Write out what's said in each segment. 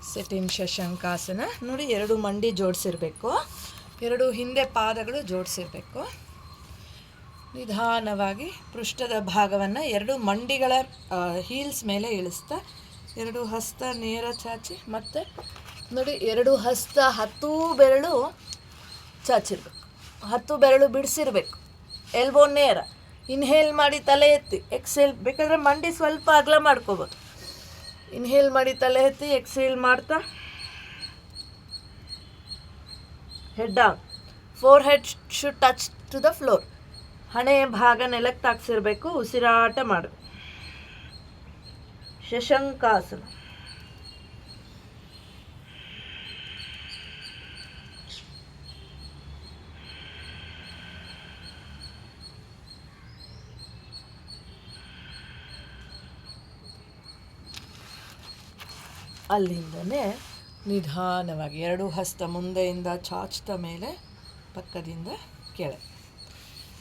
ಸಿಟ್ ಇನ್ ಶಶಾಂಕಾಸನ. ನೋಡಿ, ಎರಡು ಮಂಡಿ ಜೋಡಿಸಿರಬೇಕು, ಎರಡು ಹಿಂದೆ ಪಾದಗಳು ಜೋಡಿಸಿರಬೇಕು. ನಿಧಾನವಾಗಿ ಪೃಷ್ಠದ ಭಾಗವನ್ನು ಎರಡು ಮಂಡಿಗಳ ಹೀಲ್ಸ್ ಮೇಲೆ ಇಳಿಸ್ತಾ ಎರಡು ಹಸ್ತ ನೇರ ಚಾಚಿ, ಮತ್ತು ನೋಡಿ ಎರಡು ಹಸ್ತ 10 ಬೆರಳು ಚಾಚಿರ್ಬೇಕು, 10 ಬೆರಳು ಬಿಡಿಸಿರ್ಬೇಕು. ಎಲ್ಬೋ ನೇರ. ಇನ್ಹೇಲ್ ಮಾಡಿ ತಲೆ ಎತ್ತಿ, ಎಕ್ಸೇಲ್ ಬೇಕಾದರೆ ಮಂಡಿ ಸ್ವಲ್ಪ ಅಗಲ ಮಾಡ್ಕೋಬೋದು. ಇನ್ಹೇಲ್ ಮಾಡಿ ತಲೆ ಎತ್ತಿ, ಎಕ್ಸೇಲ್ ಮಾಡ್ತಾ head down. Forehead should touch to the floor. ಹಣೆಯ ಭಾಗ ನೆಲಕ್ಕೆ ತಾಕ್ಸಿರ್ಬೇಕು. ಉಸಿರಾಟ ಮಾಡು. ಶಶಾಂಕಾಸನ. ಅಲ್ಲಿಂದನೇ ನಿಧಾನವಾಗಿ ಎರಡು ಹಸ್ತ ಮುಂದೆಯಿಂದ ಚಾಚ್ತಾ ಮೇಲೆ, ಪಕ್ಕದಿಂದ ಕೆಳಗೆ.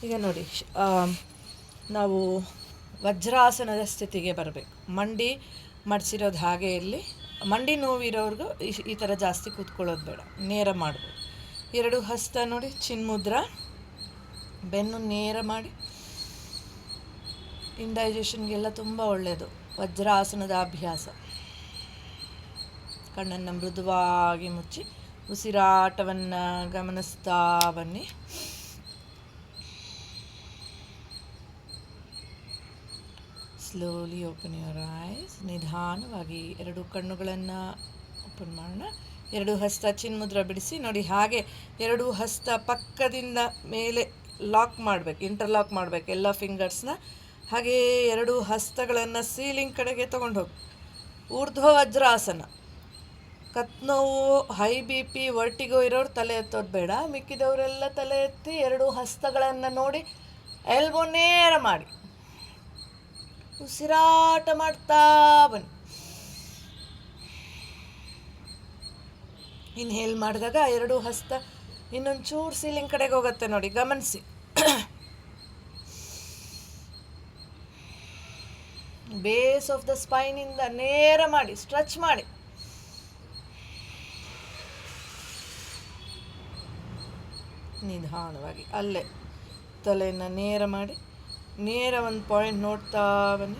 ಈಗ ನೋಡಿ, ನಾವು ವಜ್ರಾಸನದ ಸ್ಥಿತಿಗೆ ಬರಬೇಕು. ಮಂಡಿ ಮಡಿಸಿರೋದು ಹಾಗೆ ಇಲ್ಲಿ. ಮಂಡಿ ನೋವಿರೋರ್ಗೂ ಈ ಥರ ಜಾಸ್ತಿ ಕೂತ್ಕೊಳ್ಳೋದು ಬೇಡ, ನೇರ ಮಾಡ್ಬೋದು. ಎರಡು ಹಸ್ತ ನೋಡಿ, ಚಿನ್ಮುದ್ರ, ಬೆನ್ನು ನೇರ ಮಾಡಿ. ಇಂಡೈಜೆಷನ್ಗೆಲ್ಲ ತುಂಬ ಒಳ್ಳೆಯದು ವಜ್ರಾಸನದ ಅಭ್ಯಾಸ. ಕಣ್ಣನ್ನು ಮೃದುವಾಗಿ ಮುಚ್ಚಿ ಉಸಿರಾಟವನ್ನು ಗಮನಿಸ್ತಾ ಬನ್ನಿ. Slowly open your eyes. ನಿಧಾನವಾಗಿ ಎರಡು ಕಣ್ಣುಗಳನ್ನು ಓಪನ್ ಮಾಡೋಣ. ಎರಡು ಹಸ್ತ ಚಿನ್ಮುದ್ರ ಬಿಡಿಸಿ. ನೋಡಿ, ಹಾಗೆ ಎರಡು ಹಸ್ತ ಪಕ್ಕದಿಂದ ಮೇಲೆ ಲಾಕ್ ಮಾಡಬೇಕು, ಇಂಟರ್ಲಾಕ್ ಮಾಡಬೇಕು ಎಲ್ಲ ಫಿಂಗರ್ಸ್ನ. ಹಾಗೇ ಎರಡು ಹಸ್ತಗಳನ್ನು ಸೀಲಿಂಗ್ ಕಡೆಗೆ ತೊಗೊಂಡು ಹೋಗಿ ಊರ್ಧ್ವ ವಜ್ರಾಸನ. ಕತ್ನೋವು, ಹೈ BP, ವರ್ಟಿಗೋ ಇರೋರು ತಲೆ ಎತ್ತೋದು ಬೇಡ. ಮಿಕ್ಕಿದವರೆಲ್ಲ ತಲೆ ಎತ್ತಿ ಎರಡು ಹಸ್ತಗಳನ್ನು ನೋಡಿ ಎಲ್ಬೋ ನೇರ ಮಾಡಿ ಉಸಿರಾಟ ಮಾಡ್ತಾ ಬನ್ನಿ. ಇನ್ಹೇಲ್ ಮಾಡಿದಾಗ ಎರಡು ಹಸ್ತ ಇನ್ನೊಂದು ಚೂರು ಸೀಲಿಂಗ್ ಕಡೆಗೆ ಹೋಗುತ್ತೆ ನೋಡಿ, ಗಮನಿಸಿ. ಬೇಸ್ ಆಫ್ ದ ಸ್ಪೈನಿಂದ ನೇರ ಮಾಡಿ, ಸ್ಟ್ರೆಚ್ ಮಾಡಿ. ನಿಧಾನವಾಗಿ ಅಲ್ಲೇ ತಲೆಯನ್ನು ನೇರ ಮಾಡಿ, ನೇರ ಒಂದು ಪಾಯಿಂಟ್ ನೋಡ್ತಾ ಬನ್ನಿ.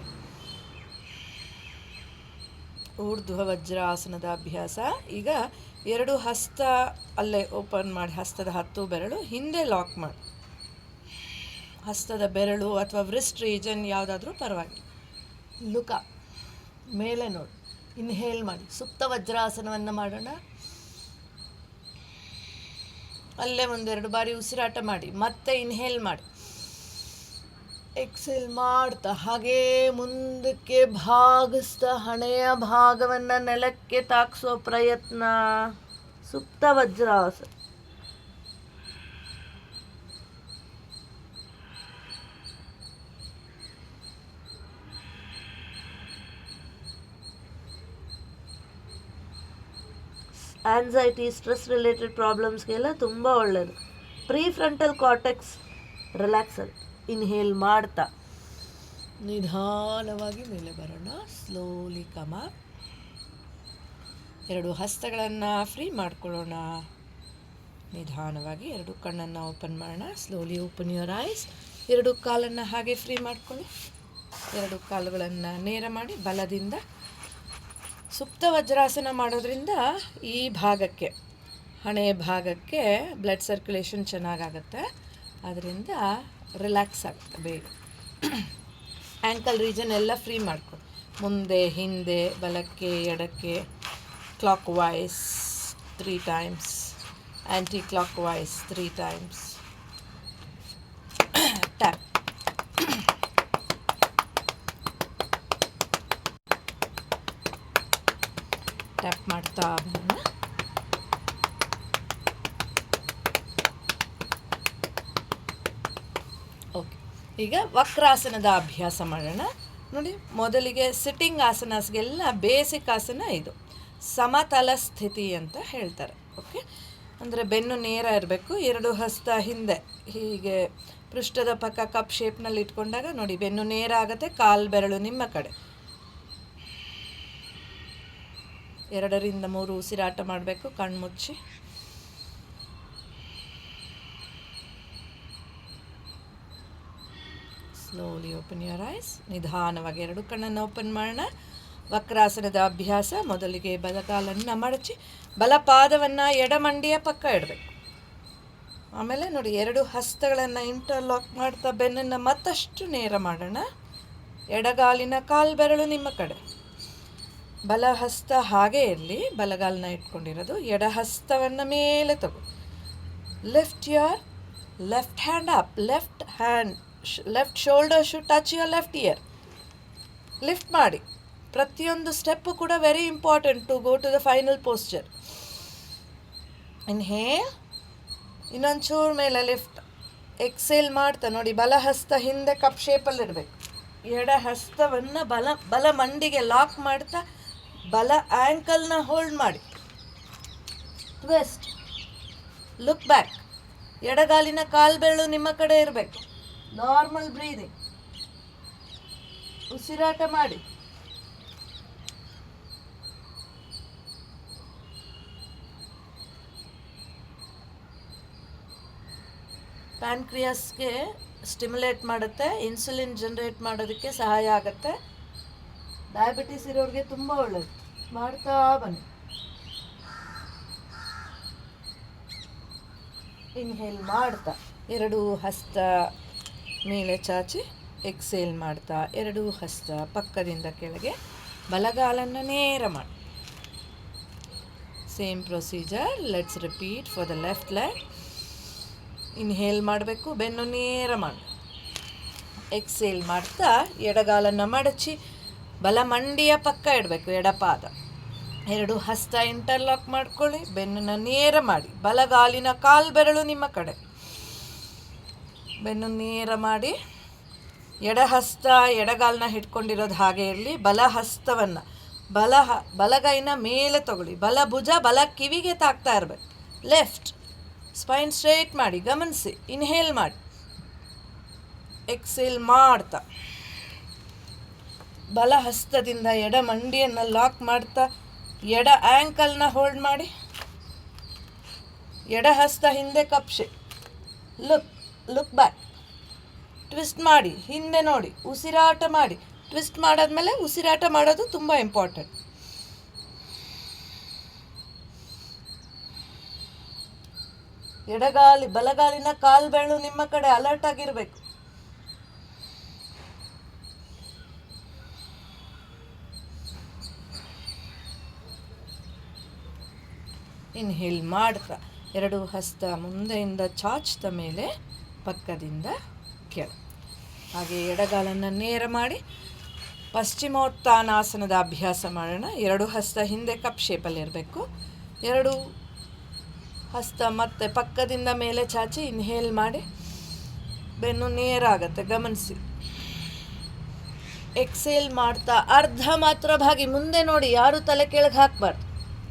ಊರ್ಧ್ವ ವಜ್ರಾಸನದ ಅಭ್ಯಾಸ. ಈಗ ಎರಡು ಹಸ್ತ ಅಲ್ಲೇ ಓಪನ್ ಮಾಡಿ, ಹಸ್ತದ 10 ಬೆರಳು ಹಿಂದೆ ಲಾಕ್ ಮಾಡಿ. ಹಸ್ತದ ಬೆರಳು ಅಥವಾ ವ್ರಿಸ್ಟ್ ರೀಜನ್ ಯಾವುದಾದ್ರೂ ಪರವಾಗಿಲ್ಲ. ಲುಕ ಮೇಲೆ ನೋಡಿ. ಇನ್ಹೇಲ್ ಮಾಡಿ, ಸುಪ್ತ ವಜ್ರಾಸನವನ್ನು ಮಾಡೋಣ. ಅಲ್ಲೇ ಒಂದೆರಡು ಬಾರಿ ಉಸಿರಾಟ ಮಾಡಿ, ಮತ್ತೆ ಇನ್ಹೇಲ್ ಮಾಡಿ, ಎಕ್ಸೇಲ್ ಮಾಡ್ತಾ ಹಾಗೇ ಮುಂದಕ್ಕೆ ಭಾಗಿಸ್ತಾ ಹಣೆಯ ಭಾಗವನ್ನು ನೆಲಕ್ಕೆ ತಾಕ್ಸೋ ಪ್ರಯತ್ನ. ಸುಪ್ತ ವಜ್ರಾಸನ. ಆ್ಯನ್ಸೈಟಿ, ಸ್ಟ್ರೆಸ್ ರಿಲೇಟೆಡ್ ಪ್ರಾಬ್ಲಮ್ಸ್ಗೆಲ್ಲ ತುಂಬ ಒಳ್ಳೆಯದು. ಪ್ರೀಫ್ರಂಟಲ್ ಕಾರ್ಟೆಕ್ಸ್ ರಿಲ್ಯಾಕ್ಸ್ ಆಗುತ್ತೆ. ಇನ್ಹೇಲ್ ಮಾಡ್ತಾ ನಿಧಾನವಾಗಿ ಮೇಲೆ ಬರೋಣ. ಸ್ಲೋಲಿ ಕಮ. ಎರಡು ಹಸ್ತಗಳನ್ನು ಫ್ರೀ ಮಾಡ್ಕೊಳ್ಳೋಣ. ನಿಧಾನವಾಗಿ ಎರಡು ಕಣ್ಣನ್ನು ಓಪನ್ ಮಾಡೋಣ. Slowly open your ice. ಎರಡು ಕಾಲನ್ನು ಹಾಗೆ ಫ್ರೀ ಮಾಡ್ಕೊಳ್ಳಿ. ಎರಡು ಕಾಲುಗಳನ್ನು ನೇರ ಮಾಡಿ ಬಲದಿಂದ. ಸುಪ್ತ ವಜ್ರಾಸನ ಮಾಡೋದ್ರಿಂದ ಈ ಭಾಗಕ್ಕೆ, ಹಣೆಯ ಭಾಗಕ್ಕೆ ಬ್ಲಡ್ ಸರ್ಕ್ಯುಲೇಷನ್ ಚೆನ್ನಾಗಾಗುತ್ತೆ. ಅದರಿಂದ ರಿಲ್ಯಾಕ್ಸ್ ಆಗುತ್ತೆ ಬೇಗ. ಆ್ಯಂಕಲ್ ರೀಜನ್ ಎಲ್ಲ ಫ್ರೀ ಮಾಡ್ಕೊಳ್ಳಿ. ಮುಂದೆ ಹಿಂದೆ, ಬಲಕ್ಕೆ ಎಡಕ್ಕೆ, clockwise 3 times, anti clockwise 3 times. Tap. Tap ಮಾಡ್ತಾ ಬರೋಣ. ಓಕೆ, ಈಗ ವಕ್ರಾಸನದ ಅಭ್ಯಾಸ ಮಾಡೋಣ. ನೋಡಿ, ಮೊದಲಿಗೆ ಸಿಟ್ಟಿಂಗ್ ಆಸನಸ್ಗೆಲ್ಲ ಬೇಸಿಕ್ ಆಸನ ಇದು. ಸಮತಲ ಸ್ಥಿತಿ ಅಂತ ಹೇಳ್ತಾರೆ. ಓಕೆ, ಅಂದರೆ ಬೆನ್ನು ನೇರ ಇರಬೇಕು. ಎರಡು ಹಸ್ತ ಹಿಂದೆ ಹೀಗೆ ಪೃಷ್ಠದ ಪಕ್ಕ ಕಪ್ ಶೇಪ್ನಲ್ಲಿ ಇಟ್ಕೊಂಡಾಗ ನೋಡಿ, ಬೆನ್ನು ನೇರ ಆಗುತ್ತೆ. ಕಾಲು ಬೆರಳು ನಿಮ್ಮ ಕಡೆ. 2ರಿಂದ 3 ಉಸಿರಾಟ ಮಾಡಬೇಕು. ಕಣ್ಮುಚ್ಚಿ. Slowly open your eyes. ನಿಧಾನವಾಗಿ 2 ಕಣ್ಣನ್ನು ಓಪನ್ ಮಾಡೋಣ. ವಕ್ರಾಸನದ ಅಭ್ಯಾಸ. ಮೊದಲಿಗೆ ಬಲಗಾಲನ್ನು ಮಡಚಿ ಬಲಪಾದವನ್ನು ಎಡಮಂಡಿಯ ಪಕ್ಕ ಇಡಬೇಕು. ಆಮೇಲೆ ನೋಡಿ 2 ಹಸ್ತಗಳನ್ನು ಇಂಟರ್ಲಾಕ್ ಮಾಡ್ತಾ ಬೆನ್ನನ್ನು ಮತ್ತಷ್ಟು ನೇರ ಮಾಡೋಣ. ಎಡಗಾಲಿನ ಕಾಲ್ಬೆರಳು ನಿಮ್ಮ ಕಡೆ. ಬಲ ಹಸ್ತ ಹಾಗೇ ಇರಲಿ, ಬಲಗಾಲನ್ನ ಇಟ್ಕೊಂಡಿರೋದು. ಎಡ ಹಸ್ತವನ್ನು ಮೇಲೆ ತಗೋ. Lift your left hand up. Left shoulder should touch your left ear. Lift ಮಾಡಿ. ಪ್ರತಿಯೊಂದು ಸ್ಟೆಪ್ಪು ಕೂಡ very important to go to the final posture. Inhale. ಇನ್ನೊಂಚೂರು ಮೇಲೆ ಲಿಫ್ಟ್. ಎಕ್ಸೇಲ್ ಮಾಡ್ತಾ ನೋಡಿ, ಬಲ ಹಸ್ತ ಹಿಂದೆ ಕಪ್ ಶೇಪಲ್ಲಿ ಇಡಬೇಕು. ಎಡ ಹಸ್ತವನ್ನು ಬಲ ಮಂಡಿಗೆ ಲಾಕ್ ಮಾಡ್ತಾ ಬಲ ಆ್ಯಂಕಲ್ನ ಹೋಲ್ಡ್ ಮಾಡಿ. ಟ್ವಿಸ್ಟ್. Look back. ಎಡಗಾಲಿನ ಕಾಲ್ಬೆರಳು ನಿಮ್ಮ ಕಡೆ ಇರಬೇಕು. Normal breathing. ಉಸಿರಾಟ ಮಾಡಿ. ಪ್ಯಾನ್ಕ್ರಿಯಾಸ್ಗೆ ಸ್ಟಿಮ್ಯುಲೇಟ್ ಮಾಡುತ್ತೆ, ಇನ್ಸುಲಿನ್ ಜನರೇಟ್ ಮಾಡೋದಕ್ಕೆ ಸಹಾಯ ಆಗುತ್ತೆ. ಡಯಾಬಿಟಿಸ್ ಇರೋರಿಗೆ ತುಂಬ ಒಳ್ಳೆಯದು. ಮಾಡ್ತಾ ಬನ್ನಿ. ಇನ್ಹೇಲ್ ಮಾಡ್ತಾ 2 ಹಸ್ತ ಮೇಲೆ ಚಾಚಿ ಎಕ್ಸೇಲ್ ಮಾಡ್ತಾ 2 ಹಸ್ತ ಪಕ್ಕದಿಂದ ಕೆಳಗೆ. ಬಲಗಾಲನ್ನು ನೇರ ಮಾಡಿ. Same procedure. Let's repeat for the left leg. Inhale ಮಾಡಬೇಕು, ಬೆನ್ನು ನೇರ ಮಾಡಿ. ಎಕ್ಸೇಲ್ ಮಾಡ್ತಾ ಎಡಗಾಲನ್ನು ಮಡಚಿ ಬಲ ಮಂಡಿಯ ಪಕ್ಕ ಇಡಬೇಕು. ಎಡಪಾದ 2 ಹಸ್ತ ಇಂಟರ್ಲಾಕ್ ಮಾಡ್ಕೊಳ್ಳಿ. ಬೆನ್ನನ್ನು ನೇರ ಮಾಡಿ. ಬಲಗಾಲಿನ ಕಾಲ್ಬೆರಳು ನಿಮ್ಮ ಕಡೆ. ಬೆನ್ನು ನೇರ ಮಾಡಿ. ಎಡ ಹಸ್ತ ಎಡಗಾಲನ್ನ ಹಿಡ್ಕೊಂಡಿರೋದು ಹಾಗೆ ಇರಲಿ. ಬಲ ಹಸ್ತವನ್ನು ಬಲಗೈನ ಮೇಲೆ ತಗೊಳ್ಳಿ. ಬಲ ಭುಜ ಬಲ ಕಿವಿಗೆ ತಾಕ್ತಾ ಇರಬೇಕು. ಲೆಫ್ಟ್. ಸ್ಪೈನ್ ಸ್ಟ್ರೇಟ್ ಮಾಡಿ. ಗಮನಿಸಿ. ಇನ್ಹೇಲ್ ಮಾಡಿ. ಎಕ್ಸೇಲ್ ಮಾಡ್ತಾ ಬಲ ಹಸ್ತದಿಂದ ಎಡ ಮಂಡಿಯನ್ನು ಲಾಕ್ ಮಾಡ್ತಾ ಎಡ ಆ್ಯಂಕಲ್ನ ಹೋಲ್ಡ್ ಮಾಡಿ. ಎಡ ಹಸ್ತ ಹಿಂದೆ cup shape. Look back. Twist ಮಾಡಿ. ಹಿಂದೆ ನೋಡಿ. ಉಸಿರಾಟ ಮಾಡಿ. ಟ್ವಿಸ್ಟ್ ಮಾಡಾದ್ಮೇಲೆ ಉಸಿರಾಟ ಮಾಡೋದು ತುಂಬ ಇಂಪಾರ್ಟೆಂಟ್. ಬಲಗಾಲಿನ ಕಾಲ್ಬೆರಳು ನಿಮ್ಮ ಕಡೆ. ಅಲರ್ಟ್ ಆಗಿರಬೇಕು. ಇನ್ಹೇಲ್ ಮಾಡ್ತಾ 2 ಹಸ್ತ ಮುಂದೆಯಿಂದ ಚಾಚ್ದ ಮೇಲೆ ಪಕ್ಕದಿಂದ ಕೆಳ. ಹಾಗೆ ಎಡಗಾಲನ್ನು ನೇರ ಮಾಡಿ ಪಶ್ಚಿಮೋತ್ಥಾನಾಸನದ ಅಭ್ಯಾಸ ಮಾಡೋಣ. 2 ಹಸ್ತ ಹಿಂದೆ ಕಪ್ ಶೇಪಲ್ಲಿ ಇರಬೇಕು. 2 ಹಸ್ತ ಮತ್ತೆ ಪಕ್ಕದಿಂದ ಮೇಲೆ ಚಾಚಿ ಇನ್ಹೇಲ್ ಮಾಡಿ. ಬೆನ್ನು ನೇರ ಆಗುತ್ತೆ, ಗಮನಿಸಿ. ಎಕ್ಸೇಲ್ ಮಾಡ್ತಾ ಅರ್ಧ ಮಾತ್ರ ಭಾಗಿ. ಮುಂದೆ ನೋಡಿ, ಯಾರು ತಲೆ ಕೆಳಗೆ ಹಾಕಬಾರ್ದು.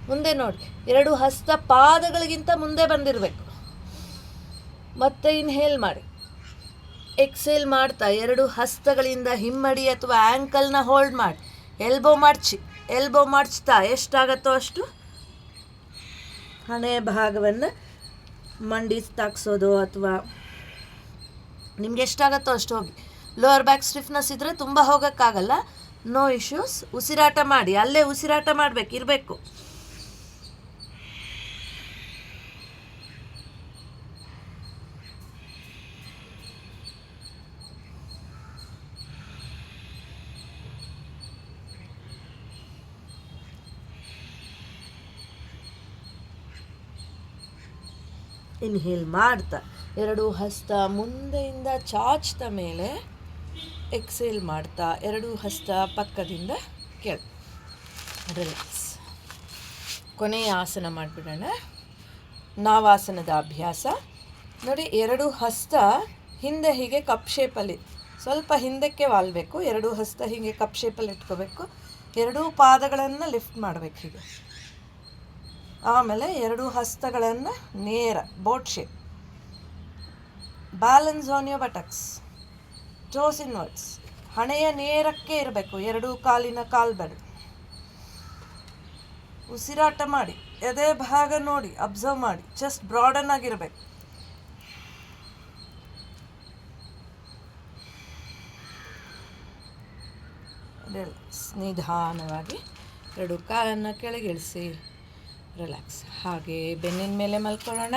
ಮುಂದೆ ನೋಡಿ. 2 ಹಸ್ತ ಪಾದಗಳಿಗಿಂತ ಮುಂದೆ ಬಂದಿರಬೇಕು. ಮತ್ತೆ ಇನ್ಹೇಲ್ ಮಾಡಿ. ಎಕ್ಸೇಲ್ ಮಾಡ್ತಾ 2 ಹಸ್ತಗಳಿಂದ ಹಿಮ್ಮಡಿ ಅಥವಾ ಆ್ಯಂಕಲ್ನ ಹೋಲ್ಡ್ ಮಾಡಿ. ಎಲ್ಬೋ ಮಡ್ಚ್ತಾ ಎಷ್ಟಾಗತ್ತೋ ಅಷ್ಟು ಹಣೆಯ ಭಾಗವನ್ನು ಮಂಡಿ ತಾಕ್ಸೋದು ಅಥವಾ ನಿಮ್ಗೆ ಎಷ್ಟಾಗತ್ತೋ ಅಷ್ಟು ಹೋಗಿ. ಲೋವರ್ ಬ್ಯಾಕ್ ಸ್ಟಿಫ್ನೆಸ್ ಇದ್ದರೆ ತುಂಬ ಹೋಗೋಕ್ಕಾಗಲ್ಲ. No issues. ಉಸಿರಾಟ ಮಾಡಿ. ಅಲ್ಲೇ ಉಸಿರಾಟ ಇರಬೇಕು. ಇನ್ಹೇಲ್ ಮಾಡ್ತಾ 2 ಹಸ್ತ ಮುಂದೆಯಿಂದ ಚಾಚ್ದ ಮೇಲೆ ಎಕ್ಸೇಲ್ ಮಾಡ್ತಾ 2 ಹಸ್ತ ಪಕ್ಕದಿಂದ ಕೆಳ. ರಿಲ್ಯಾಕ್ಸ್. ಕೊನೆಯ ಆಸನ ಮಾಡಿಬಿಡೋಣ. ನಾವಾಸನದ ಅಭ್ಯಾಸ. ನೋಡಿ, 2 ಹಸ್ತ ಹಿಂದೆ ಹೀಗೆ ಕಪ್ ಶೇಪಲ್ಲಿ ಸ್ವಲ್ಪ ಹಿಂದಕ್ಕೆ ವಾಲ್ಬೇಕು. 2 ಹಸ್ತ ಹೀಗೆ ಕಪ್ ಶೇಪಲ್ಲಿ ಇಟ್ಕೋಬೇಕು. 2 ಪಾದಗಳನ್ನು ಲಿಫ್ಟ್ ಮಾಡಬೇಕು ಹೀಗೆ. ಆಮೇಲೆ 2 ಹಸ್ತಗಳನ್ನು ನೇರ boat shape. Balance on your buttocks. Toes inwards. ಹಣೆಯ ನೇರಕ್ಕೆ ಇರಬೇಕು. 2 ಕಾಲಿನ ಕಾಲ್ಬೆರಳು. ಉಸಿರಾಟ ಮಾಡಿ, ಎದೆ ಭಾಗ ನೋಡಿ, ಅಬ್ಸರ್ವ್ ಮಾಡಿ. ಚೆಸ್ಟ್ ಬ್ರಾಡನ್ ಆಗಿರಬೇಕು. ರಿಲ್ಯಾಕ್ಸ್. ನಿಧಾನವಾಗಿ 2 ಕಾಲನ್ನು ಕೆಳಗಿಳಿಸಿ ರಿಲ್ಯಾಕ್ಸ್. ಹಾಗೆ ಬೆನ್ನಿನ ಮೇಲೆ ಮಲ್ಕೊಳ್ಳೋಣ.